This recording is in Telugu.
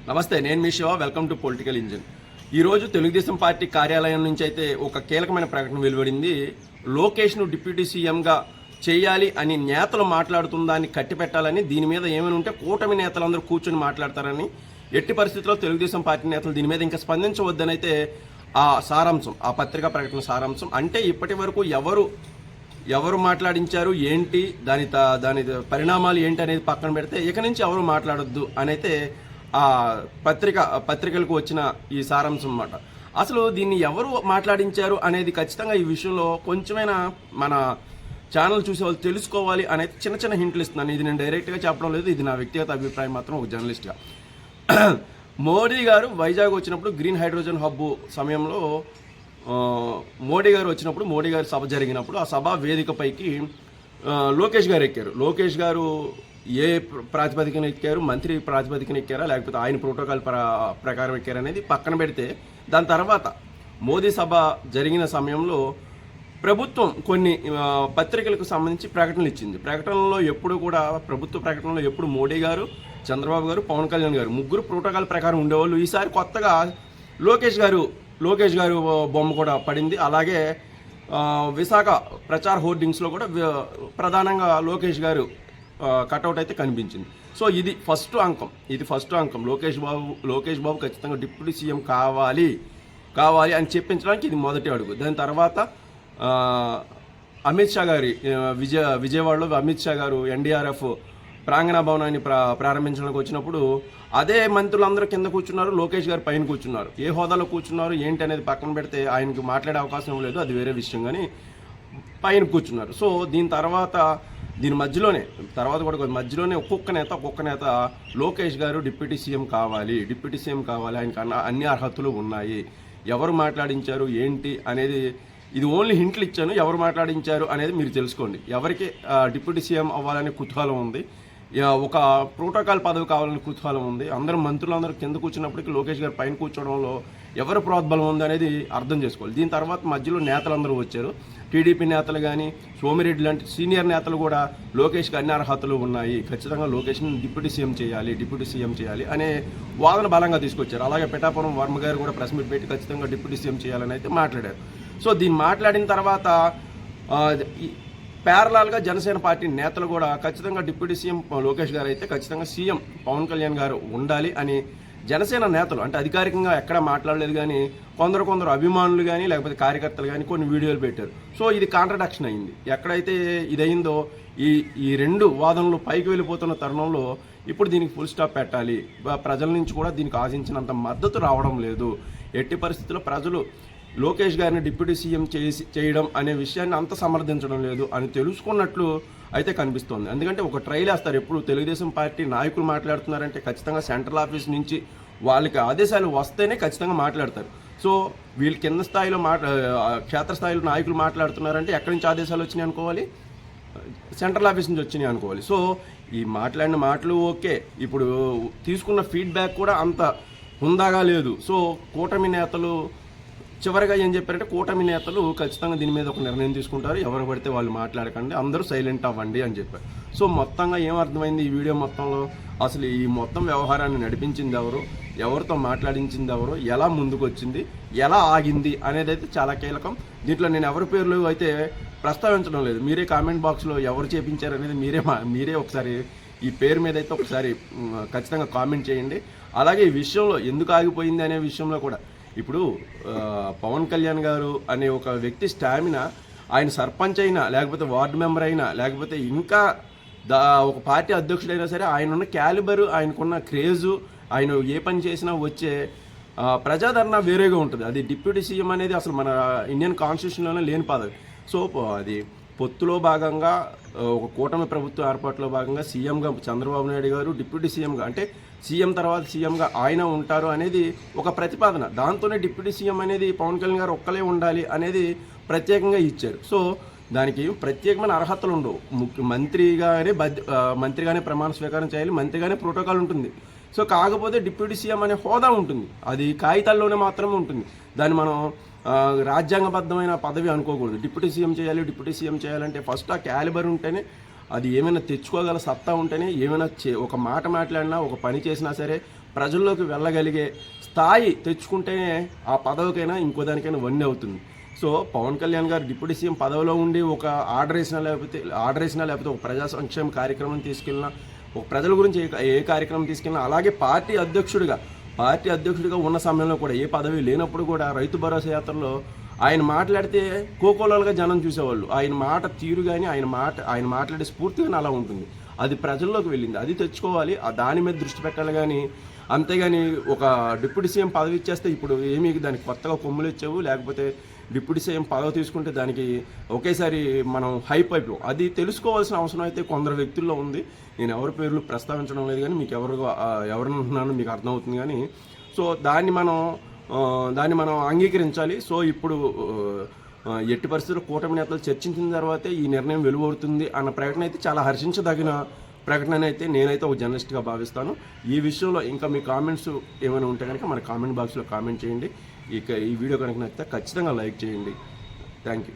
నమస్తే, నేను మీ Shiva. Welcome to political engine. ఈరోజు తెలుగుదేశం పార్టీ కార్యాలయం నుంచి అయితే ఒక కీలకమైన ప్రకటన వెలువడింది. లోకేష్ను డిప్యూటీ సీఎంగా చేయాలి అని నేతలు మాట్లాడుతున్న దాన్ని కట్టిపెట్టాలని, దీని మీద ఏమైనా ఉంటే కూటమి నేతలందరూ కూర్చొని మాట్లాడతారని, ఎట్టి పరిస్థితుల్లో తెలుగుదేశం పార్టీ నేతలు దీని మీద ఇంకా స్పందించవద్దని అయితే ఆ సారాంశం, ఆ పత్రికా ప్రకటన సారాంశం. అంటే ఇప్పటి వరకు ఎవరు మాట్లాడించారు ఏంటి, దాని పరిణామాలు ఏంటి అనేది పక్కన పెడితే ఇక నుంచి ఎవరు మాట్లాడొద్దు అని అయితే ఆ పత్రికలకు వచ్చిన ఈ సారాంశం అన్నమాట. అసలు దీన్ని ఎవరు మాట్లాడించారు అనేది ఖచ్చితంగా ఈ విషయంలో కొంచెమైనా మన ఛానల్ చూసే వాళ్ళు తెలుసుకోవాలి అనేది చిన్న చిన్న హింట్లు ఇస్తున్నాను. ఇది నేను డైరెక్ట్గా చెప్పడం లేదు, ఇది నా వ్యక్తిగత అభిప్రాయం మాత్రం ఒక జర్నలిస్ట్గా. మోడీ గారు వైజాగ్ వచ్చినప్పుడు గ్రీన్ హైడ్రోజన్ హబ్ సమయంలో మోడీ గారు సభ జరిగినప్పుడు ఆ సభా వేదికపైకి లోకేష్ గారు ఎక్కారు. లోకేష్ గారు ఏ ప్రాతిపదికన ఎక్కారు, మంత్రి ప్రాతిపదికన ఎక్కారా లేకపోతే ఆయన ప్రోటోకాల్ ప్రకారం ఎక్కారు అనేది పక్కన పెడితే, దాని తర్వాత మోదీ సభ జరిగిన సమయంలో ప్రభుత్వం కొన్ని పత్రికలకు సంబంధించి ప్రకటనలు ఇచ్చింది. ప్రకటనలో ఎప్పుడు కూడా ప్రభుత్వ ప్రకటనలో ఎప్పుడు మోడీ గారు, చంద్రబాబు గారు, పవన్ కళ్యాణ్ గారు ముగ్గురు ప్రోటోకాల్ ప్రకారం ఉండేవాళ్ళు. ఈసారి కొత్తగా లోకేష్ గారు బొమ్మ కూడా పడింది. అలాగే విశాఖ ప్రచార హోర్డింగ్స్లో కూడా ప్రధానంగా లోకేష్ గారు కటౌట్ అయితే కనిపించింది. సో ఇది ఫస్ట్ అంకం. లోకేష్ బాబు ఖచ్చితంగా డిప్యూటీ సీఎం కావాలి అని చెప్పించడానికి ఇది మొదటి అడుగు. దాని తర్వాత అమిత్ షా గారి విజయవాడలో అమిత్ షా గారు ఎన్డీఆర్ఎఫ్ ప్రాంగణ భవనాన్ని ప్రారంభించడానికి వచ్చినప్పుడు అదే మంత్రులందరూ కింద కూర్చున్నారు, లోకేష్ గారు పైన కూర్చున్నారు. ఏ హోదాలో కూర్చున్నారు ఏంటి అనేది పక్కన పెడితే ఆయనకి మాట్లాడే అవకాశం లేదు, అది వేరే విషయం. కానీ పైన కూర్చున్నారు. సో దీని మధ్యలోనే ఒక్కొక్క నేత లోకేష్ గారు డిప్యూటీ సీఎం కావాలి, ఆయనకు అన్ని అర్హతలు ఉన్నాయి, ఎవరు మాట్లాడించారు ఏంటి అనేది ఇది ఓన్లీ హింట్లు ఇచ్చాను. ఎవరు మాట్లాడించారు అనేది మీరు తెలుసుకోండి. ఎవరికి డిప్యూటీ సీఎం అవ్వాలనే కుతూహలం ఉంది, ఒక ప్రోటోకాల్ పదవి కావాలని కుతూహలం ఉంది. మంత్రులందరూ కింద కూర్చున్నప్పటికీ లోకేష్ గారు పైన కూర్చోవడంలో ఎవరు ప్రోద్బలం ఉంది అనేది అర్థం చేసుకోవాలి. దీని తర్వాత మధ్యలో నేతలందరూ వచ్చారు. టీడీపీ నేతలు కానీ, సోమిరెడ్డి లాంటి సీనియర్ నేతలు కూడా లోకేష్కి అన్ని అర్హతలు ఉన్నాయి, ఖచ్చితంగా లోకేష్ని డిప్యూటీ సీఎం చేయాలి అనే వాదన బలంగా తీసుకొచ్చారు. అలాగే పిఠాపురం వర్మ గారు కూడా ప్రెస్ మీట్ పెట్టి ఖచ్చితంగా డిప్యూటీ సీఎం చేయాలని అయితే మాట్లాడారు. సో దీన్ని మాట్లాడిన తర్వాత ప్యారలాల్గా జనసేన పార్టీ నేతలు కూడా ఖచ్చితంగా డిప్యూటీ సీఎం లోకేష్ గారు అయితే ఖచ్చితంగా సీఎం పవన్ కళ్యాణ్ గారు ఉండాలి అని జనసేన నేతలు, అంటే అధికారికంగా ఎక్కడా మాట్లాడలేదు కానీ కొందరు అభిమానులు కానీ లేకపోతే కార్యకర్తలు కానీ కొన్ని వీడియోలు పెట్టారు. సో ఇది కాంట్రడక్షన్ అయింది. ఎక్కడైతే ఇదయిందో ఈ రెండు వాదనలు పైకి వెళ్ళిపోతున్న తరుణంలో ఇప్పుడు దీనికి ఫుల్ స్టాప్ పెట్టాలి. ప్రజల నుంచి కూడా దీనికి ఆశించినంత మద్దతు రావడం లేదు. ఎట్టి పరిస్థితుల్లో ప్రజలు లోకేష్ గారిని డిప్యూటీ సీఎం చేయడం అనే విషయాన్ని అంత సమర్థించడం లేదు అని తెలుసుకున్నట్లు అయితే కనిపిస్తోంది. ఎందుకంటే ఒక ట్రైల్ వేస్తారు. ఎప్పుడు తెలుగుదేశం పార్టీ నాయకులు మాట్లాడుతున్నారంటే ఖచ్చితంగా సెంట్రల్ ఆఫీస్ నుంచి వాళ్ళకి ఆదేశాలు వస్తేనే ఖచ్చితంగా మాట్లాడతారు. సో వీళ్ళు కింద స్థాయిలో క్షేత్రస్థాయిలో నాయకులు మాట్లాడుతున్నారంటే ఎక్కడి నుంచి ఆదేశాలు వచ్చినాయి అనుకోవాలి, సెంట్రల్ ఆఫీస్ నుంచి వచ్చినాయి అనుకోవాలి. సో ఈ మాట్లాడిన మాటలు ఓకే, ఇప్పుడు తీసుకున్న ఫీడ్బ్యాక్ కూడా అంత హుందాగా లేదు. సో కూటమి నేతలు చివరిగా ఏం చెప్పారంటే, కూటమి నేతలు ఖచ్చితంగా దీని మీద ఒక నిర్ణయం తీసుకుంటారు, ఎవరు పడితే వాళ్ళు మాట్లాడకండి, అందరూ సైలెంట్ అవ్వండి అని చెప్పారు. సో మొత్తంగా ఏమర్థమైంది ఈ వీడియో మొత్తంలో, అసలు ఈ మొత్తం వ్యవహారాన్ని నడిపించింది ఎవరు, ఎవరితో మాట్లాడించింది ఎవరు, ఎలా ముందుకు వచ్చింది, ఎలా ఆగింది అనేది అయితే చాలా కీలకం. దీంట్లో నేను ఎవరి పేర్లు అయితే ప్రస్తావించడం లేదు. మీరే కామెంట్ బాక్స్లో ఎవరు చేపించారు అనేది మీరే ఒకసారి ఈ పేరు మీద అయితే ఒకసారి ఖచ్చితంగా కామెంట్ చేయండి. అలాగే ఈ విషయంలో ఎందుకు ఆగిపోయింది అనే విషయంలో కూడా ఇప్పుడు పవన్ కళ్యాణ్ గారు అనే ఒక వ్యక్తి స్టామినా, ఆయన సర్పంచ్ అయినా లేకపోతే వార్డు మెంబర్ అయినా లేకపోతే ఇంకా ఒక పార్టీ అధ్యక్షుడైనా సరే, ఆయన ఉన్న క్యాలిబరు, ఆయనకున్న క్రేజు, ఆయన ఏ పని చేసినా వచ్చే ప్రజాదరణ వేరేగా ఉంటుంది. అది డిప్యూటీ సీఎం అనేది అసలు మన ఇండియన్ కాన్స్టిట్యూషన్లోనే లేని పదవి. సో అది పొత్తులో భాగంగా ఒక కూటమి ప్రభుత్వ ఏర్పాటులో భాగంగా సీఎంగా చంద్రబాబు నాయుడు గారు, డిప్యూటీ సీఎంగా అంటే సీఎం తర్వాత సీఎంగా ఆయన ఉంటారు అనేది ఒక ప్రతిపాదన. దాంతోనే డిప్యూటీ సీఎం అనేది పవన్ కళ్యాణ్ గారు ఒక్కలే ఉండాలి అనేది ప్రత్యేకంగా ఇచ్చారు. సో దానికి ప్రత్యేకమైన అర్హతలు ఉండవు. మంత్రిగానే ప్రమాణ స్వీకారం చేయాలి, మంత్రిగానే ప్రోటోకాల్ ఉంటుంది. సో కాకపోతే డిప్యూటీ సీఎం అనే హోదా ఉంటుంది, అది కాగితాల్లోనే మాత్రమే ఉంటుంది. దాన్ని మనం రాజ్యాంగబద్ధమైన పదవి అనుకోకూడదు. డిప్యూటీ సీఎం చేయాలంటే ఫస్ట్ ఆ క్యాలిబర్ ఉంటేనే అది ఏమైనా తెచ్చుకోగల సత్తా ఉంటేనే ఏమైనా ఒక మాట మాట్లాడినా ఒక పని చేసినా సరే ప్రజల్లోకి వెళ్ళగలిగే స్థాయి తెచ్చుకుంటేనే ఆ పదవికైనా ఇంకో దానికైనా వన్నీ అవుతుంది. సో పవన్ కళ్యాణ్ గారు డిప్యూటీ సీఎం పదవిలో ఉండి ఒక ఆర్డర్ వేసినా లేకపోతే ఒక ప్రజా సంక్షేమ కార్యక్రమం తీసుకెళ్ళినా, ఒక ప్రజల గురించి ఏ కార్యక్రమం తీసుకెళ్ళినా, అలాగే పార్టీ అధ్యక్షుడిగా ఉన్న సమయంలో కూడా ఏ పదవి లేనప్పుడు కూడా రైతు భరోసా యాత్రలో ఆయన మాట్లాడితే కోకోలాలుగా జనం చూసేవాళ్ళు. ఆయన మాట తీరు కానీ ఆయన మాట్లాడే స్ఫూర్తి కానీ అలా ఉంటుంది. అది ప్రజల్లోకి వెళ్ళింది, అది తెచ్చుకోవాలి, దాని మీద దృష్టి పెట్టాలి. కానీ అంతేగాని ఒక డిప్యూటీ సీఎం పదవి ఇచ్చేస్తే ఇప్పుడు ఏమీ దానికి కొత్తగా కొమ్ములు ఇచ్చావు, లేకపోతే డిప్యూటీ సీఎం పదవి తీసుకుంటే దానికి ఒకేసారి మనం హైప్ అయిపోయాం. అది తెలుసుకోవాల్సిన అవసరం అయితే కొందరు వ్యక్తుల్లో ఉంది. నేను ఎవరి పేర్లు ప్రస్తావించడం లేదు, కానీ మీకు ఎవరినంటున్నానో మీకు అర్థమవుతుంది. కానీ సో దాన్ని మనం అంగీకరించాలి. సో ఇప్పుడు ఎట్టి పరిస్థితుల్లో కూటమి నేతలు చర్చించిన తర్వాతే ఈ నిర్ణయం వెలువడుతుంది అన్న ప్రకటన అయితే చాలా హర్షించదగిన ప్రకటన అయితే నేనైతే ఒక జర్నలిస్ట్గా భావిస్తాను. ఈ విషయంలో ఇంకా మీ కామెంట్స్ ఏమైనా ఉంటే కనుక మన కామెంట్ బాక్స్లో కామెంట్ చేయండి. ఈ వీడియో కనుక నచ్చితే ఖచ్చితంగా లైక్ చేయండి. Thank you.